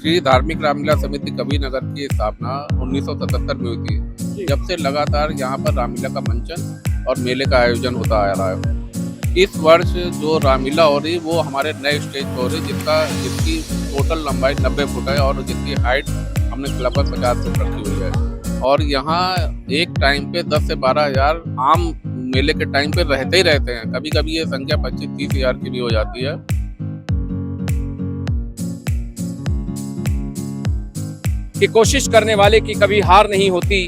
श्री धार्मिक रामलीला समिति कवि नगर की स्थापना 1977 में हुई थी। जब से लगातार यहाँ पर रामलीला का मंचन और मेले का आयोजन होता आ रहा है। इस वर्ष जो रामलीला हो रही वो हमारे नए स्टेज पर हो रही जिसकी टोटल लंबाई 90 फुट है और जिसकी हाइट हमने लगभग 50 फुट रखी हुई है। और यहाँ एक टाइम पे 10 से 12 हज़ार आम मेले के टाइम पे रहते ही रहते हैं। कभी कभी ये संख्या 25-30 हज़ार की भी हो जाती है। कि कोशिश करने वाले की कभी हार नहीं होती,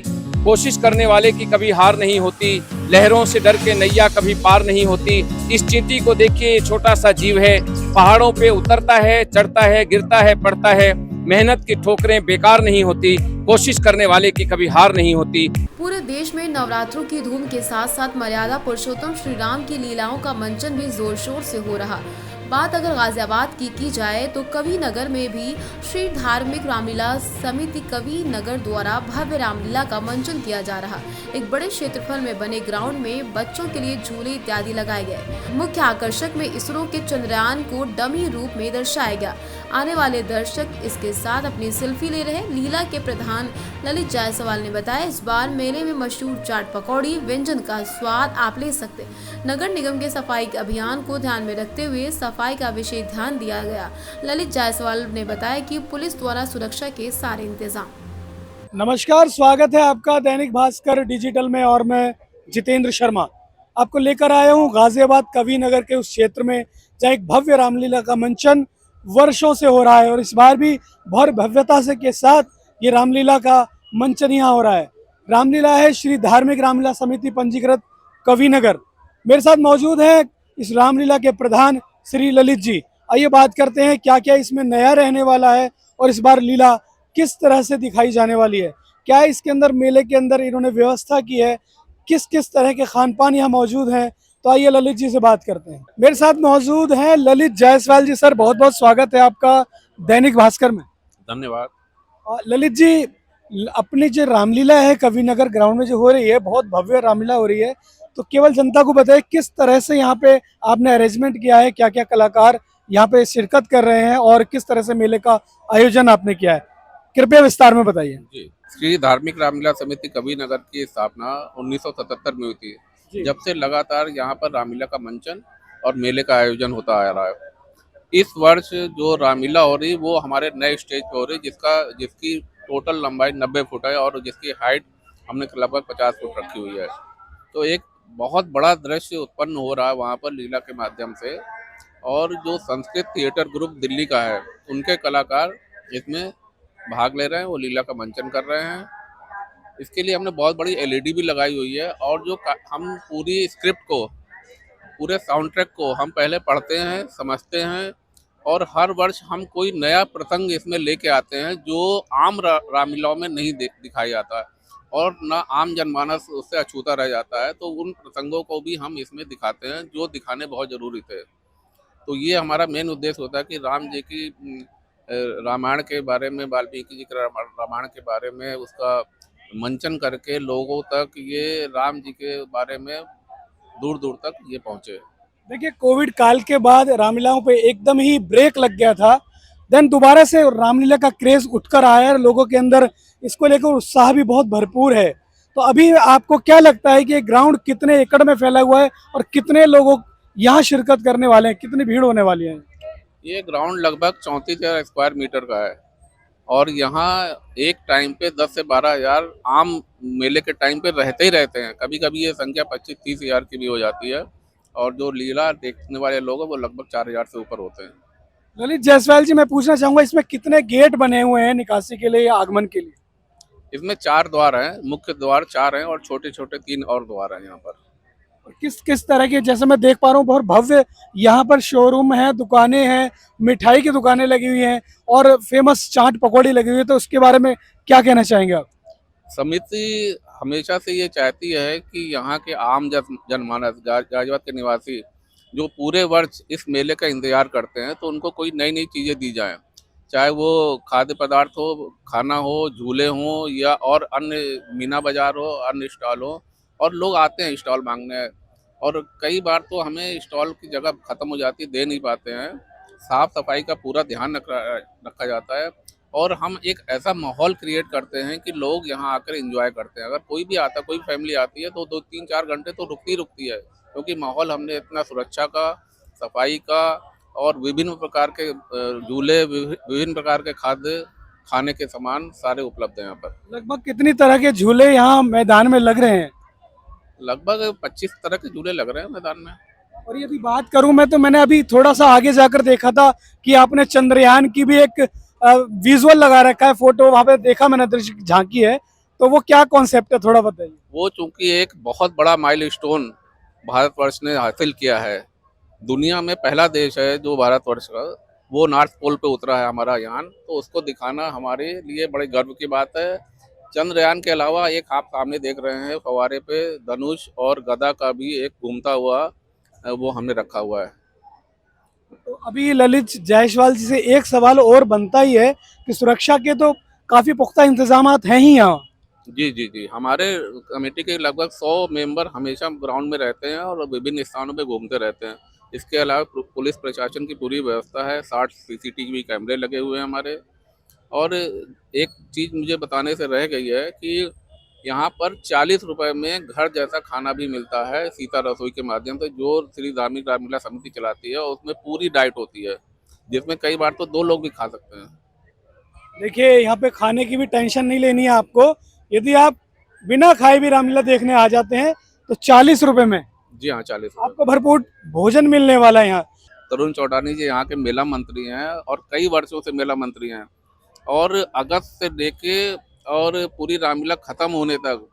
कोशिश करने वाले की कभी हार नहीं होती, लहरों से डर के नैया कभी पार नहीं होती। इस चींटी को देखिए, छोटा सा जीव है, पहाड़ों पे उतरता है, चढ़ता है, गिरता है, पड़ता है, मेहनत की ठोकरें बेकार नहीं होती, कोशिश करने वाले की कभी हार नहीं होती। पूरे देश में नवरात्रों की धूम के साथ साथ मर्यादा पुरुषोत्तम श्री राम की लीलाओं का मंचन भी जोर शोर से हो रहा। बात अगर गाजियाबाद की जाए तो कवि नगर में भी श्री धार्मिक रामलीला समिति कवि नगर द्वारा भव्य रामलीला का मंचन किया जा रहा। एक बड़े क्षेत्रफल में बने ग्राउंड में बच्चों के लिए झूले इत्यादि लगाए गए। मुख्य आकर्षक में इसरो के चंद्रयान को डमी रूप में दर्शाया गया। आने वाले दर्शक इसके साथ अपनी सेल्फी ले रहे। लीला के प्रधान ललित जायसवाल ने बताया, इस बार मेले में मशहूर चाट पकौड़ी व्यंजन का स्वाद आप ले सकते। नगर निगम के सफाई अभियान को ध्यान में रखते हुए सफाई का विशेष ध्यान दिया गया। ललित जायसवाल ने बताया कि पुलिस द्वारा सुरक्षा के सारे इंतजाम। नमस्कार, स्वागत है आपका दैनिक भास्कर डिजिटल में और मैं जितेंद्र शर्मा आपको लेकर आया हूं गाजियाबाद कवि नगर के उस क्षेत्र में जहां एक भव्य रामलीला का मंचन वर्षों से हो रहा है और इस बार भी बहुत भव्यता से के साथ ये रामलीला का मंचन यहाँ हो रहा है। रामलीला है श्री धार्मिक रामलीला समिति पंजीकृत कवि नगर। मेरे साथ मौजूद है इस रामलीला के प्रधान श्री ललित जी। आइए बात करते हैं क्या क्या इसमें नया रहने वाला है और इस बार लीला किस तरह से दिखाई जाने वाली है, क्या इसके अंदर मेले के अंदर इन्होंने व्यवस्था की है, किस किस तरह के खान पान यहाँ मौजूद हैं। तो आइए ललित जी से बात करते हैं। मेरे साथ मौजूद हैं ललित जायसवाल जी। सर, बहुत बहुत स्वागत है आपका दैनिक भास्कर में। धन्यवाद। ललित जी, अपनी जो रामलीला है कवि नगर ग्राउंड में जो हो रही है, बहुत भव्य रामलीला हो रही है, तो केवल जनता को बताइए किस तरह से यहाँ पे आपने अरेंजमेंट किया है, क्या क्या कलाकार यहाँ पे शिरकत कर रहे हैं और किस तरह से मेले का आयोजन आपने किया है, कृपया विस्तार में बताइए। जी, श्री धार्मिक रामलीला समिति कवि नगर की स्थापना 1977 में हुई थी। जब से लगातार यहाँ पर रामलीला का मंचन और मेले का आयोजन होता आ रहा है। इस वर्ष जो रामलीला हो रही वो हमारे नए स्टेज पे हो रही जिसकी टोटल लंबाई 90 फुट है और जिसकी हाइट हमने लगभग 50 फुट रखी हुई है। तो एक बहुत बड़ा दृश्य उत्पन्न हो रहा है वहाँ पर लीला के माध्यम से। और जो संस्कृत थिएटर ग्रुप दिल्ली का है, उनके कलाकार इसमें भाग ले रहे हैं, वो लीला का मंचन कर रहे हैं। इसके लिए हमने बहुत बड़ी एलईडी भी लगाई हुई है और जो हम पूरी स्क्रिप्ट को, पूरे साउंड ट्रैक को हम पहले पढ़ते हैं, समझते हैं और हर वर्ष हम कोई नया प्रसंग इसमें लेके आते हैं जो आम रामलीलाओं में नहीं दिखाया जाता है और ना आम जनमानस उससे अछूता रह जाता है। तो उन प्रसंगों को भी हम इसमें दिखाते हैं जो दिखाने बहुत ज़रूरी थे। तो ये हमारा मेन उद्देश्य होता है कि राम जी की रामायण के बारे में, वाल्मीकि जी के रामायण के बारे में उसका मंचन करके लोगों तक ये राम जी के बारे में दूर दूर तक ये पहुँचे। देखिए, कोविड काल के बाद रामलीलाओं पे एकदम ही ब्रेक लग गया था, देन दोबारा से रामलीला का क्रेज उठकर आया है, लोगों के अंदर इसको लेकर उत्साह भी बहुत भरपूर है। तो अभी आपको क्या लगता है कि ये ग्राउंड कितने एकड़ में फैला हुआ है और कितने लोगों यहाँ शिरकत करने वाले हैं, कितनी भीड़ होने वाली है? ये ग्राउंड लगभग 34,000 स्क्वायर मीटर का है और यहाँ एक टाइम पे 10 से 12 हज़ार आम मेले के टाइम पे रहते ही रहते हैं। कभी कभी ये संख्या 25-30 हज़ार की भी हो जाती है और जो लीला देखने वाले लोग हैं वो लगभग 4,000 से ऊपर होते हैं। ललित जायसवाल जी, मैं पूछना चाहूंगा इसमें कितने गेट बने हुए हैं निकासी के लिए या आगमन के लिए? इसमें 4 द्वार हैं, मुख्य द्वार 4 हैं और छोटे छोटे 3 और द्वार हैं यहाँ पर। और किस किस तरह के, जैसे मैं देख पा रहा हूँ बहुत भव्य यहाँ पर शोरूम है, दुकानें हैं, मिठाई की दुकानें लगी हुई हैं और फेमस चाट पकौड़ी लगी हुई है, तो उसके बारे में क्या कहना चाहेंगे आप? समिति हमेशा से ये चाहती है कि यहाँ के आम जनमानस, गाजियाबाद के निवासी जो पूरे वर्ष इस मेले का इंतजार करते हैं, तो उनको कोई नई नई चीज़ें दी जाएं, चाहे वो खाद्य पदार्थ हो, खाना हो, झूले हों या और अन्य मीना बाजार हो, अन्य स्टॉल हो। और लोग आते हैं स्टॉल मांगने और कई बार तो हमें स्टॉल की जगह ख़त्म हो जाती है, दे नहीं पाते हैं। साफ़ सफाई का पूरा ध्यान रखा जाता है और हम एक ऐसा माहौल क्रिएट करते हैं कि लोग यहाँ आकर एंजॉय करते हैं। अगर कोई भी आता, कोई फैमिली आती है तो 2 3 4 घंटे तो रुकती है, क्योंकि माहौल हमने इतना सुरक्षा का, सफाई का और विभिन्न प्रकार के झूले, विभिन्न प्रकार के खाद्य खाने के सामान सारे उपलब्ध हैं यहाँ पर। लगभग कितनी तरह के झूले यहाँ मैदान में लग रहे हैं? लगभग 25 तरह के झूले लग रहे हैं मैदान में। और यदि बात करूं मैं, तो मैंने अभी थोड़ा सा आगे जाकर देखा था कि आपने चंद्रयान की भी एक विजुअल लगा रखा है, फोटो वहां पे देखा मैंने, दृश्य झांकी है, तो वो क्या कॉन्सेप्ट है, थोड़ा बताइए। वो चूंकि एक बहुत बड़ा माइलस्टोन भारतवर्ष ने हासिल किया है, दुनिया में पहला देश है जो भारतवर्ष का वो नॉर्थ पोल पे उतरा है हमारा यान, तो उसको दिखाना हमारे लिए बड़े गर्व की बात है। चंद्रयान के अलावा एक आप सामने देख रहे हैं फव्वारे पे धनुष और गदा का भी एक घूमता हुआ वो हमने रखा हुआ है। तो अभी ललित जायसवाल जी से एक सवाल और बनता ही है कि सुरक्षा के तो काफी पुख्ता इंतजाम हैं ही यहाँ। जी, हमारे कमेटी के लगभग 100 मेंबर हमेशा ग्राउंड में रहते हैं और विभिन्न स्थानों पे घूमते रहते हैं। इसके अलावा पुलिस प्रशासन की पूरी व्यवस्था है, 60 सीसीटीवी कैमरे लगे हुए हैं हमारे। और एक चीज़ मुझे बताने से रह गई है कि यहाँ पर 40 रुपए में घर जैसा खाना भी मिलता है सीता रसोई के माध्यम से, जो श्री धार्मिक रामलीला समिति चलाती है, और उसमें पूरी डाइट होती है, जिसमें कई बार तो 2 लोग भी खा सकते हैं। देखिए, यहाँ पे खाने की भी टेंशन नहीं लेनी है आपको। यदि आप बिना खाए भी रामलीला देखने आ जाते हैं तो 40 रुपए में जी हाँ, 40 आपको भरपूर भोजन मिलने वाला है यहाँ। तरुण चौटानी जी यहाँ के मेला मंत्री हैं और कई वर्षों से मेला मंत्री हैं, और अगस्त से लेके और पूरी रामलीला खत्म होने तक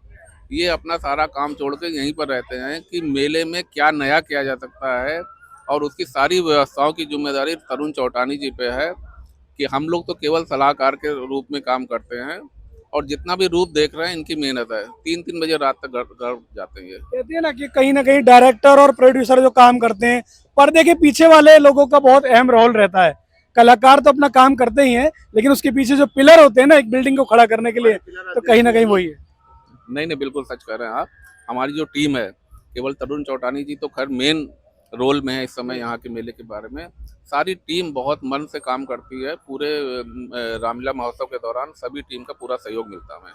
ये अपना सारा काम छोड़ के यहीं पर रहते हैं कि मेले में क्या नया किया जा सकता है, और उसकी सारी व्यवस्थाओं की जिम्मेदारी तरुण चौटानी जी पे है कि हम लोग तो केवल सलाहकार के रूप में काम करते हैं, और जितना भी रूप देख रहे हैं इनकी मेहनत है। 3 बजे रात तक घर जाते हैं ये। कहते हैं ना कि कहीं ना कहीं डायरेक्टर और प्रोड्यूसर जो काम करते हैं, पर्दे के पीछे वाले लोगों का बहुत अहम रोल रहता है। कलाकार तो अपना काम करते ही हैं, लेकिन उसके पीछे जो पिलर होते हैं ना एक बिल्डिंग को खड़ा करने के लिए, तो कहीं ना कहीं वही है। नहीं, बिल्कुल सच कह रहे हैं आप। हमारी जो टीम है, केवल तरुण चौटानी जी तो खैर मेन रोल में है इस समय यहाँ के मेले के बारे में। सारी टीम बहुत मन से काम करती है। पूरे रामलीला महोत्सव के दौरान सभी टीम का पूरा सहयोग मिलता है हमें।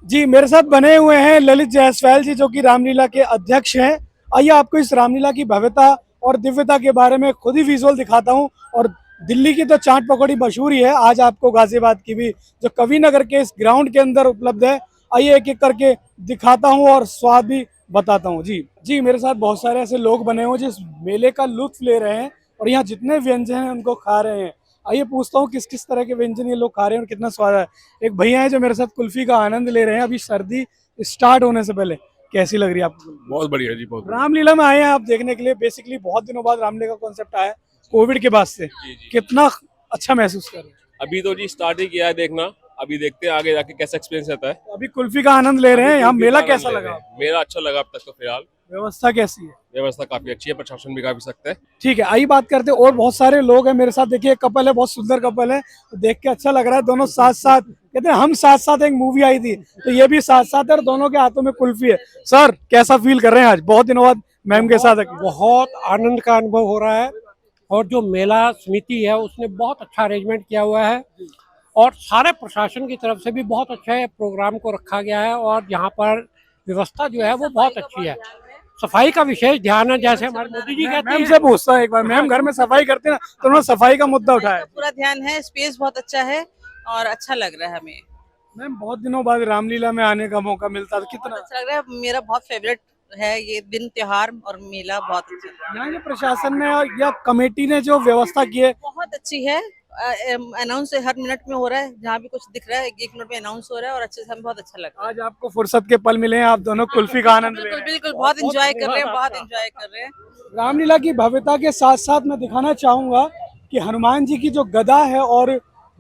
जी, मेरे साथ बने हुए हैं ललित जायसवाल जी, जो कि रामलीला के अध्यक्ष हैं। आइए आपको इस रामलीला की भव्यता और दिव्यता के बारे में खुद ही विजुअल दिखाता हूं। और दिल्ली की तो चाट पकौड़ी मशहूर ही है, आज आपको गाजियाबाद की भी जो कवि नगर के इस ग्राउंड के अंदर उपलब्ध है, आइए एक एक करके दिखाता हूं और स्वाद भी बताता हूं। जी, मेरे साथ बहुत सारे ऐसे लोग बने हुए जिस मेले का लुत्फ ले रहे हैं और यहाँ जितने व्यंजन हैं उनको खा रहे हैं। आइए पूछता हूँ किस किस तरह के व्यंजन ये लोग खा रहे हैं और कितना स्वाद है। एक भैया है जो मेरे साथ कुल्फी का आनंद ले रहे हैं अभी सर्दी स्टार्ट होने से पहले। कैसी लग रही है आपको? बहुत बढ़िया जी, बहुत रामलीला में आए हैं आप देखने के लिए, बेसिकली बहुत दिनों बाद रामलीला का कॉन्सेप्ट आया कोविड के बाद से, कितना अच्छा महसूस कर रहे हैं? अभी तो जी स्टार्ट ही किया है देखना, अभी देखते हैं आगे जाके कैसा एक्सपीरियंस रहता है। अभी कुल्फी का आनंद ले रहे हैं। यहाँ मेला कैसा लगा? मेरा अच्छा लगा अब तक तो फिलहाल। व्यवस्था कैसी है? व्यवस्था काफी अच्छी है, प्रशासन भी काफी सख्त है। ठीक है, आइए बात करते हैं। और बहुत सारे लोग हैं मेरे साथ। देखिए, एक कपल है, बहुत सुंदर कपल है, तो देख के अच्छा लग रहा है। दोनों साथ साथ, कहते हैं हम साथ साथ, एक मूवी आई थी तो ये भी साथ साथ है और दोनों के हाथों में कुल्फी है। सर, कैसा फील कर रहे हैं आज बहुत दिनों बाद मैम के साथ? बहुत आनंद का अनुभव हो रहा है, और जो मेला समिति है उसने बहुत अच्छा अरेंजमेंट किया हुआ है, और सारे प्रशासन की तरफ से भी बहुत अच्छे प्रोग्राम को रखा गया है, और यहाँ पर व्यवस्था जो है वो बहुत अच्छी है। सफाई का विशेष ध्यान है, जैसे हमारे मोदी जी कहते हैं। मैम से पूछता है एक बार, मैम घर में सफाई करते हैं ना, तो उन्होंने सफाई का मुद्दा उठाया। पूरा ध्यान है, स्पेस बहुत अच्छा है और अच्छा लग रहा है हमें। मैम, बहुत दिनों बाद रामलीला में आने का मौका मिलता है, कितना अच्छा लग रहा है। मेरा बहुत फेवरेट है ये दिन, त्योहार और मेला बहुत अच्छा है। यहाँ के प्रशासन ने और या कमेटी ने जो व्यवस्था की है बहुत अच्छी है। अनाउंस हर मिनट में हो रहा है, जहाँ भी कुछ दिख रहा है 1 मिनट में अनाउंस हो रहा है, और अच्छे से हमें बहुत अच्छा लग रहा है। आज आपको फुर्सत के पल मिले हैं, आप दोनों कुल्फी का आनंद ले रहे हैं। बिल्कुल बहुत एंजॉय कर रहे हैं, बहुत एंजॉय कर रहे हैं। रामलीला की भव्यता के साथ साथ मैं दिखाना चाहूंगा कि हनुमान जी की जो गदा है और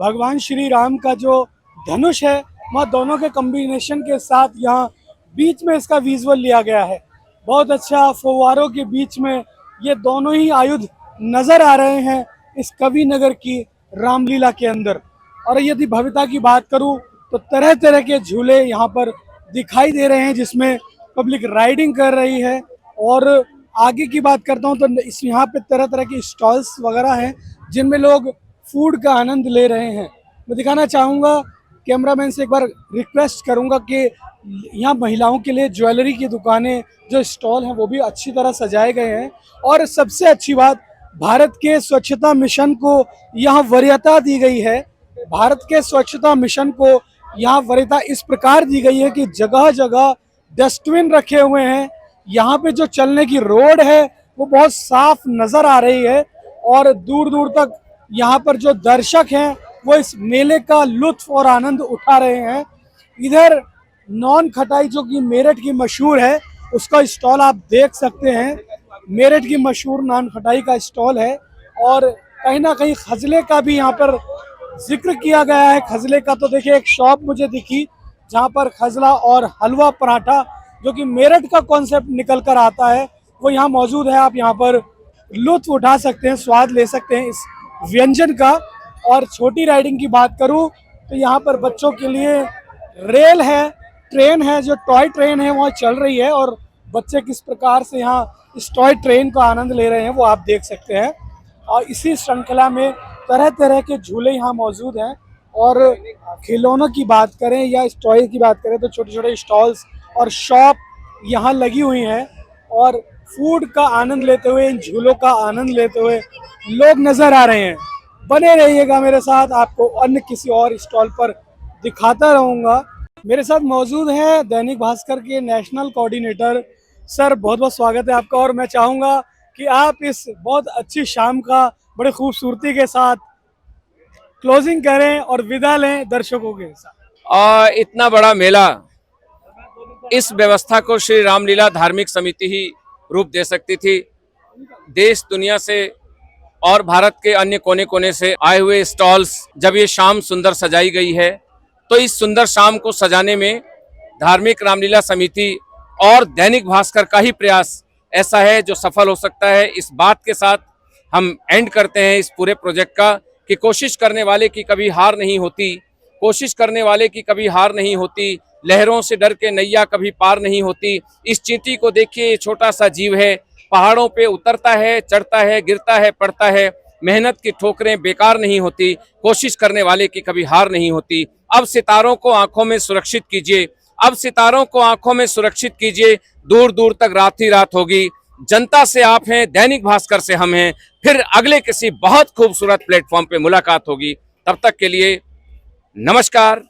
भगवान श्री राम का जो धनुष है, वह दोनों के कॉम्बिनेशन के साथ यहाँ बीच में इसका विजुअल लिया गया है। बहुत अच्छा, फव्वारों के बीच में ये दोनों ही आयुध नजर आ रहे हैं इस कवि नगर की रामलीला के अंदर। और यदि भव्यता की बात करूं तो तरह तरह के झूले यहाँ पर दिखाई दे रहे हैं, जिसमें पब्लिक राइडिंग कर रही है। और आगे की बात करता हूं तो इस यहाँ पे तरह तरह की स्टॉल्स वगैरह हैं, जिनमें लोग फूड का आनंद ले रहे हैं। मैं दिखाना चाहूँगा, कैमरामैन से एक बार रिक्वेस्ट करूँगा कि यहाँ महिलाओं के लिए ज्वेलरी की दुकानें, जो स्टॉल हैं वो भी अच्छी तरह सजाए गए हैं। और सबसे अच्छी बात, भारत के स्वच्छता मिशन को यहाँ वरीयता दी गई है। भारत के स्वच्छता मिशन को यहाँ वरीयता इस प्रकार दी गई है कि जगह जगह डस्टबिन रखे हुए हैं। यहाँ पे जो चलने की रोड है वो बहुत साफ नजर आ रही है और दूर दूर तक यहाँ पर जो दर्शक हैं वो इस मेले का लुत्फ और आनंद उठा रहे हैं। इधर नॉन खटाई जो कि मेरठ की मशहूर है, उसका स्टॉल आप देख सकते हैं। मेरठ की मशहूर नान खटाई का स्टॉल है और कहीं ना कहीं खजले का भी यहाँ पर जिक्र किया गया है। खजले का तो देखिए एक शॉप मुझे दिखी जहाँ पर खजला और हलवा पराठा, जो कि मेरठ का कॉन्सेप्ट निकल कर आता है, वो यहाँ मौजूद है। आप यहाँ पर लुत्फ उठा सकते हैं, स्वाद ले सकते हैं इस व्यंजन का। और छोटी राइडिंग की बात करूँ तो यहाँ पर बच्चों के लिए रेल है, ट्रेन है, जो टॉय ट्रेन है वहाँ चल रही है और बच्चे किस प्रकार से यहाँ इस टॉय ट्रेन का आनंद ले रहे हैं वो आप देख सकते हैं। और इसी श्रृंखला में तरह तरह के झूले यहाँ मौजूद हैं। और खिलौनों की बात करें या इस टॉय की बात करें तो छोटे छोटे स्टॉल्स और शॉप यहाँ लगी हुई हैं और फूड का आनंद लेते हुए, इन झूलों का आनंद लेते हुए लोग नजर आ रहे हैं। बने रहिएगा मेरे साथ, आपको अन्य किसी और स्टॉल पर दिखाता रहूँगा। मेरे साथ मौजूद हैं दैनिक भास्कर के नेशनल कोऑर्डिनेटर सर, बहुत बहुत स्वागत है आपका। और मैं चाहूँगा कि आप इस बहुत अच्छी शाम का बड़े खूबसूरती के साथ क्लोजिंग करें और विदा लें दर्शकों के साथ। और इतना बड़ा मेला, इस व्यवस्था को श्री रामलीला धार्मिक समिति ही रूप दे सकती थी। देश दुनिया से और भारत के अन्य कोने कोने से आए हुए स्टॉल्स, जब ये शाम सुंदर सजाई गई है तो इस सुंदर शाम को सजाने में धार्मिक रामलीला समिति और दैनिक भास्कर का ही प्रयास ऐसा है जो सफल हो सकता है। इस बात के साथ हम एंड करते हैं इस पूरे प्रोजेक्ट का कि कोशिश करने वाले की कभी हार नहीं होती, कोशिश करने वाले की कभी हार नहीं होती, लहरों से डर के नैया कभी पार नहीं होती। इस चींटी को देखिए, ये छोटा सा जीव है, पहाड़ों पे उतरता है, चढ़ता है, गिरता है, पड़ता है, मेहनत की ठोकरें बेकार नहीं होती, कोशिश करने वाले की कभी हार नहीं होती। अब सितारों को आंखों में सुरक्षित कीजिए, अब सितारों को आंखों में सुरक्षित कीजिए। दूर दूर तक रात ही रात होगी। जनता से आप हैं, दैनिक भास्कर से हम हैं। फिर अगले किसी बहुत खूबसूरत प्लेटफॉर्म पे मुलाकात होगी। तब तक के लिए नमस्कार।